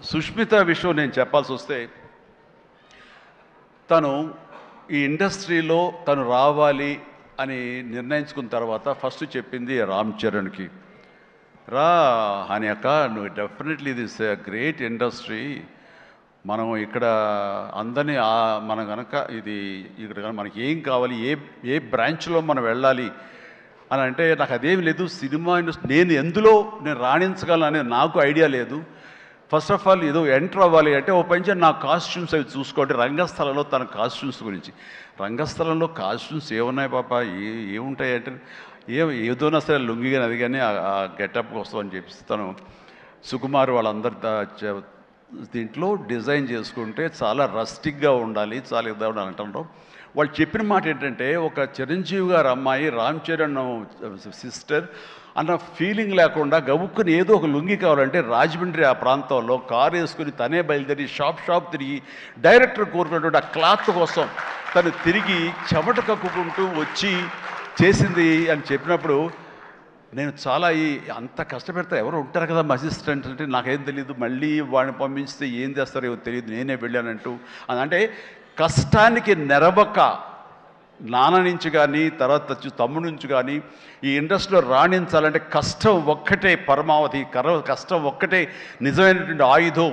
సుష్మిత విషయం నేను చెప్పాల్సి వస్తే, తను ఈ ఇండస్ట్రీలో తను రావాలి అని నిర్ణయించుకున్న తర్వాత ఫస్ట్ చెప్పింది రామ్ చరణ్కి, రా అని అక్క, నువ్వు డెఫినెట్లీ దిస్ గ్రేట్ ఇండస్ట్రీ, మనం ఇక్కడ అందరినీ మనం కనుక ఇది ఇక్కడ మనకి ఏం కావాలి, ఏ బ్రాంచ్లో మనం వెళ్ళాలి అని అంటే, నాకు అదేమి లేదు, సినిమా ఇండస్ట్రీ నేను ఎందులో నేను రాణించగలను అనేది నాకు ఐడియా లేదు. ఫస్ట్ ఆఫ్ ఆల్ ఏదో ఎంటర్ అవ్వాలి అంటే ఓ పని నా కాస్ట్యూమ్స్ అవి చూసుకోండి. రంగస్థలంలో తన కాస్ట్యూమ్స్ గురించి, రంగస్థలంలో కాస్ట్యూమ్స్ ఏమున్నాయి పాప, ఏముంటాయి అంటే ఏదోనా సరే లుంగి కానీ అది కానీ ఆ గెటప్ కోసం అని చెప్పి తను సుకుమార్ వాళ్ళందరి దీంట్లో డిజైన్ చేసుకుంటే చాలా రస్టిక్గా ఉండాలి, చాలా ఇద్దా ఉండాలి అంటారు. వాళ్ళు చెప్పిన మాట ఏంటంటే, ఒక చిరంజీవి గారు అమ్మాయి రామ్ చరణ్ సిస్టర్ అన్న ఫీలింగ్ లేకుండా గబుక్కుని ఏదో ఒక లుంగి కావాలంటే రాజమండ్రి ఆ ప్రాంతంలో కారు వేసుకుని తనే బయలుదేరి షాప్ తిరిగి డైరెక్టర్ కోరుకున్నటువంటి ఆ క్లాత్ కోసం తను తిరిగి చెమట కక్కుకుంటూ వచ్చి చేసింది అని చెప్పినప్పుడు, నేను చాలా అంత కష్టపెడతా ఎవరు ఉంటారు కదా అసిస్టెంట్ అంటే, నాకేం తెలియదు, మళ్ళీ వాడిని పంపిస్తే ఏం చేస్తారో ఏమో తెలియదు, నేనే వెళ్ళానంటూ. అంటే కష్టానికి నెరవక నాన్న నుంచి కానీ తర్వాత తమ్ముడి నుంచి కానీ ఈ ఇండస్ట్రీలో రాణించాలంటే కష్టం ఒక్కటే పరమావధి, కష్టం ఒక్కటే నిజమైనటువంటి ఆయుధం,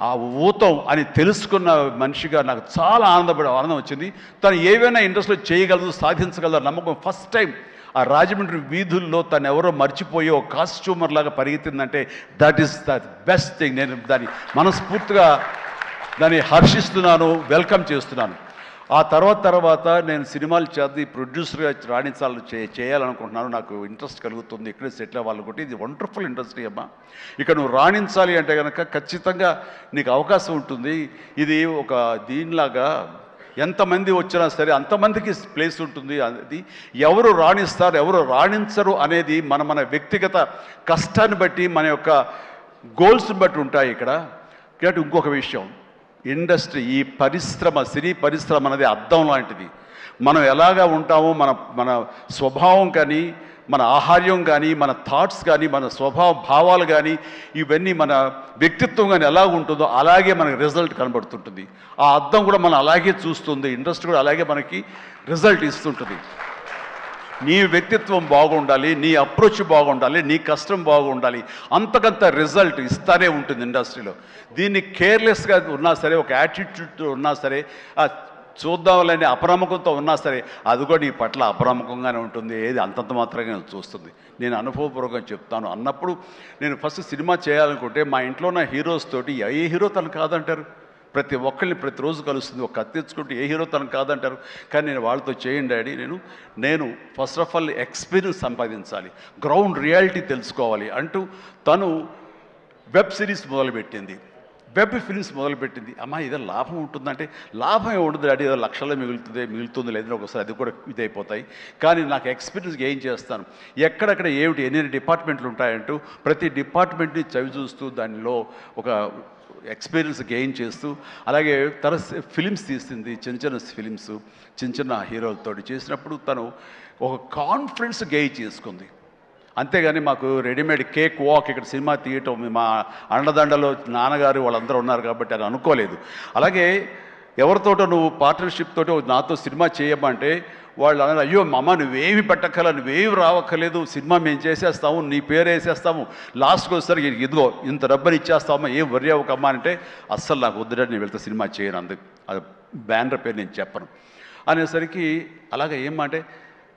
ఆ ఊతం అని తెలుసుకున్న మనిషిగా నాకు చాలా ఆనందం వచ్చింది. తను ఏవైనా ఇండస్ట్రీలో చేయగలదు, సాధించగలదు నమ్మకం. ఫస్ట్ టైం ఆ రాజమండ్రి వీధుల్లో తను ఎవరో మర్చిపోయి ఒక కాస్ట్యూమర్ లాగా పరిగెత్తిందంటే that is the best thing. నేను దాన్ని మనస్ఫూర్తిగా దాన్ని హర్షిస్తున్నాను, వెల్కమ్ చేస్తున్నాను. ఆ తర్వాత నేను సినిమాలు చేద్ది ప్రొడ్యూసర్గా రాణించాలని చేయాలనుకుంటున్నాను, నాకు ఇంట్రెస్ట్ కలుగుతుంది, ఇక్కడే సెటిల్ అవ్వాలనుకుంటే. ఇది వండర్ఫుల్ ఇండస్ట్రీ అమ్మా, ఇక్కడ నువ్వు రాణించాలి అంటే కనుక ఖచ్చితంగా నీకు అవకాశం ఉంటుంది. ఇది ఒక దీనిలాగా ఎంతమంది వచ్చినా సరే అంతమందికి ప్లేస్ ఉంటుంది. అది ఎవరు రాణిస్తారు ఎవరు రాణించరు అనేది మన వ్యక్తిగత కష్టాన్ని బట్టి, మన యొక్క గోల్స్ని బట్టి ఉంటాయి ఇక్కడ. కాబట్టి ఇంకొక విషయం, ఇండస్ట్రీ ఈ పరిశ్రమ, సినీ పరిశ్రమ అనేది అద్దం లాంటిది. మనం ఎలాగా ఉంటామో మన స్వభావం కానీ, మన ఆహార్యం కానీ, మన థాట్స్ కానీ, మన స్వభావ భావాలు కానీ, ఇవన్నీ మన వ్యక్తిత్వం కానీ ఎలా ఉంటుందో అలాగే మనకి రిజల్ట్ కనబడుతుంటుంది. ఆ అద్దం కూడా మనం అలాగే చూస్తుంది, ఇండస్ట్రీ కూడా అలాగే మనకి రిజల్ట్ ఇస్తుంటుంది. నీ వ్యక్తిత్వం బాగుండాలి, నీ అప్రోచ్ బాగుండాలి, నీ కష్టం బాగుండాలి, అంతకంత రిజల్ట్ ఇస్తానే ఉంటుంది ఇండస్ట్రీలో. దీన్ని కేర్లెస్గా ఉన్నా సరే, ఒక యాటిట్యూడ్ ఉన్నా సరే, చూద్దామని అప్రమకంతో ఉన్నా సరే, అది కూడా నీ పట్ల అప్రమకంగానే ఉంటుంది, ఏది అంతంత మాత్రంగా చూస్తుంది. నేను అనుభవపూర్వకంగా చెప్తాను. అన్నప్పుడు నేను ఫస్ట్ సినిమా చేయాలనుకుంటే మా ఇంట్లో ఉన్న హీరోస్ తోటి ఏ హీరో తను కాదంటారు, ప్రతి ఒక్కరిని ప్రతిరోజు కలుస్తుంది, ఒక కత్తి తెచ్చుకుంటే ఏ హీరో తనకు కాదంటారు. కానీ నేను వాళ్ళతో చేయండి డాడీ, నేను ఫస్ట్ ఆఫ్ ఆల్ ఎక్స్పీరియన్స్ సంపాదించాలి, గ్రౌండ్ రియాలిటీ తెలుసుకోవాలి అంటూ తను వెబ్ సిరీస్ మొదలుపెట్టింది, వెబ్ ఫిల్మ్స్ మొదలుపెట్టింది. అమ్మా ఇదే లాభం ఉంటుందంటే, లాభం ఉండదు డాడీ, ఏదో లక్షల్లో మిగులుతుంది లేదని ఒకసారి అది కూడా ఇదైపోతాయి. కానీ నాకు ఎక్స్పీరియన్స్ గెయిన్ చేస్తాను, ఎక్కడెక్కడ ఏమిటి ఎన్ని డిపార్ట్మెంట్లు ఉంటాయంటూ ప్రతి డిపార్ట్మెంట్ని చవి చూస్తూ దానిలో ఒక ఎక్స్పీరియన్స్ గెయిన్ చేస్తూ, అలాగే తన ఫిలిమ్స్ తీసింది, చిన్న ఫిలిమ్స్ చిన్న హీరోలతో చేసినప్పుడు తను ఒక కాన్ఫిడెన్స్ గెయిన్ చేసుకుంది. అంతేగాని మాకు రెడీమేడ్ కేక్ వాక్ ఇక్కడ సినిమా తీయటం, మా అండదండలో నాన్నగారు వాళ్ళందరూ ఉన్నారు కాబట్టి అని అనుకోలేదు. అలాగే ఎవరితోటో నువ్వు పార్ట్నర్షిప్ తోటి నాతో సినిమా చేయమంటే వాళ్ళు అన్నారు, అయ్యో అమ్మ నువ్వేమి పెట్టక్కల, నువ్వేమి రావక్కర్లేదు, సినిమా మేము చేసేస్తాము, నీ పేరు వేసేస్తాము, లాస్ట్కి వస్తారు ఇదిగో ఇంత డబ్బని ఇచ్చేస్తామా, ఏం వర్రీ అవ్వకమ్మా అంటే, అస్సలు నాకు వద్దుడని నేను వెళ్తే సినిమా చేయను, అందుకు అది బ్యానర్ పేరు నేను చెప్పను అనేసరికి, అలాగే ఏమంటే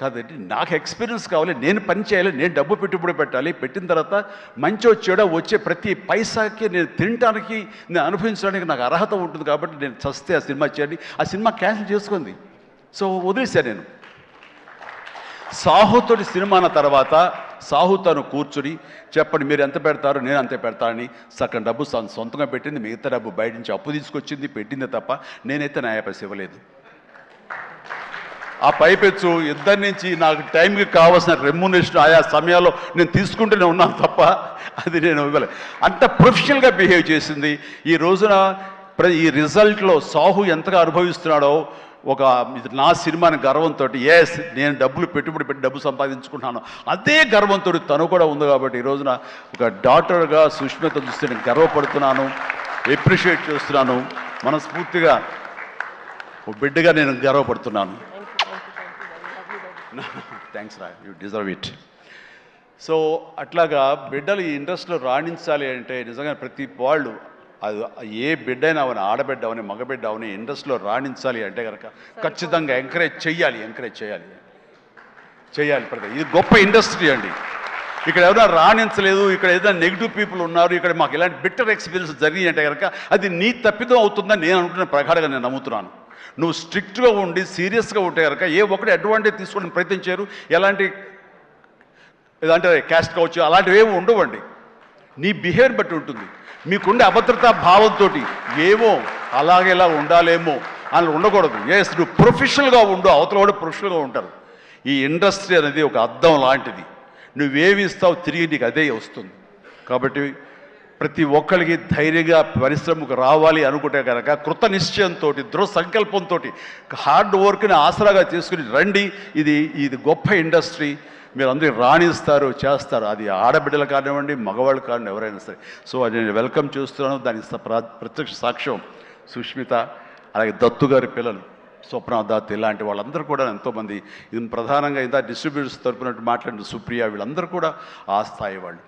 కాదండి నాకు ఎక్స్పీరియన్స్ కావాలి, నేను పని చేయాలి, నేను డబ్బు పెట్టుబడి పెట్టాలి, పెట్టిన తర్వాత మంచి వచ్చాడో వచ్చే ప్రతి పైసాకి నేను తినడానికి, నేను అనుభవించడానికి నాకు అర్హత ఉంటుంది కాబట్టి నేను చస్తే ఆ సినిమా చేయండి, ఆ సినిమా క్యాన్సిల్ చేసుకుంది. సో వదిలేశాను నేను. సాహుతోటి సినిమా అన్న తర్వాత సాహు తను కూర్చుని చెప్పండి మీరు ఎంత పెడతారు, నేను అంతే పెడతానని సగం డబ్బు సొంతంగా పెట్టింది, మిగతా డబ్బు బయట నుంచి అప్పు తీసుకొచ్చింది పెట్టింది తప్ప నేనైతే న్యాయ పైస ఇవ్వలేదు. ఆ పైపెచ్చు ఇద్దరి నుంచి నాకు టైంకి కావాల్సిన రెమ్యునరేషన్ ఆయా సమయాల్లో నేను తీసుకుంటూనే ఉన్నాను తప్ప అది నేను ఇవ్వలేదు. అంత ప్రొఫెషనల్గా బిహేవ్ చేసింది. ఈ రోజున ఈ రిజల్ట్లో సాహు ఎంతగా అనుభవిస్తున్నాడో, ఒక నా సినిమాని గర్వంతో, ఎస్ నేను డబ్బులు పెట్టుబడి పెట్టి డబ్బు సంపాదించుకుంటున్నాను అదే గర్వంతో తను కూడా ఉంది. కాబట్టి ఈ రోజున ఒక డాటర్గా సుష్మిత చూస్తే నేను గర్వపడుతున్నాను. ఎప్రిషియేట్ చేస్తున్నాను. మనస్ఫూర్తిగా ఓ బిడ్డగా నేను గర్వపడుతున్నాను. థ్యాంక్స్ రా, యూ డిజర్వ్ ఇట్. సో అట్లాగా బిడ్డలు ఈ ఇండస్ట్రీలో రాణించాలి అంటే నిజంగా ప్రతి వాళ్ళు అది ఏ బిడ్డ అయినా అవని, ఆడబిడ్డ అవని, మగబిడ్డ అవని ఇండస్ట్రీలో రాణించాలి అంటే కనుక ఖచ్చితంగా ఎంకరేజ్ చేయాలి ప్రతి. ఇది గొప్ప ఇండస్ట్రీ అండి. ఇక్కడ ఎవరైనా రాణించలేదు, ఇక్కడ ఏదైనా నెగిటివ్ పీపుల్ ఉన్నారు, ఇక్కడ మాకు ఇలాంటి బిట్టర్ ఎక్స్పీరియన్స్ జరిగి అంటే కనుక అది నీ తప్పిదం అవుతుందని నేను అనుకుంటున్న ప్రగాఢంగా నేను నమ్ముతున్నాను. నువ్వు స్ట్రిక్ట్గా ఉండి సీరియస్గా ఉంటే కనుక ఏ ఒక్కటి అడ్వాంటేజ్ తీసుకోవడానికి ప్రయత్నించారు. ఎలాంటి ఏదంటే క్యాస్ట్ కావచ్చు అలాంటివి ఏమి ఉండవండి. నీ బిహేవియర్ బట్టి ఉంటుంది. మీకుండే అభద్రతా భావంతో ఏమో అలాగేలా ఉండాలేమో అని ఉండకూడదు. ఎస్, నువ్వు ప్రొఫెషనల్గా ఉండు, అవతల కూడా ప్రొఫెషనల్గా ఉంటారు. ఈ ఇండస్ట్రీ అనేది ఒక అద్దం లాంటిది. నువ్వేమి ఇస్తావు తిరిగి నీకు అదే వస్తుంది. కాబట్టి ప్రతి ఒక్కరికి ధైర్యంగా పరిశ్రమకు రావాలి అనుకుంటే కనుక కృత నిశ్చయంతో, దృఢ సంకల్పంతో, హార్డ్ వర్క్ని ఆసరాగా చేసుకుని రండి. ఇది గొప్ప ఇండస్ట్రీ. మీరు అందరూ రాణిస్తారు, చేస్తారు. అది ఆడబిడ్డలు కానివ్వండి, మగవాళ్ళు కానివ్వండి, ఎవరైనా సరే. సో అది నేను వెల్కమ్ చేస్తున్నాను. దానికి ప్రత్యక్ష సాక్ష్యం సుష్మిత, అలాగే దత్తు గారి పిల్లలు స్వప్న, దత్, ఇలాంటి వాళ్ళందరూ కూడా ఎంతోమంది. ఇది ప్రధానంగా ఇంత డిస్ట్రిబ్యూటర్స్ తరపున మాట్లాడిన సుప్రియ, వీళ్ళందరూ కూడా ఆ స్థాయి వాళ్ళు.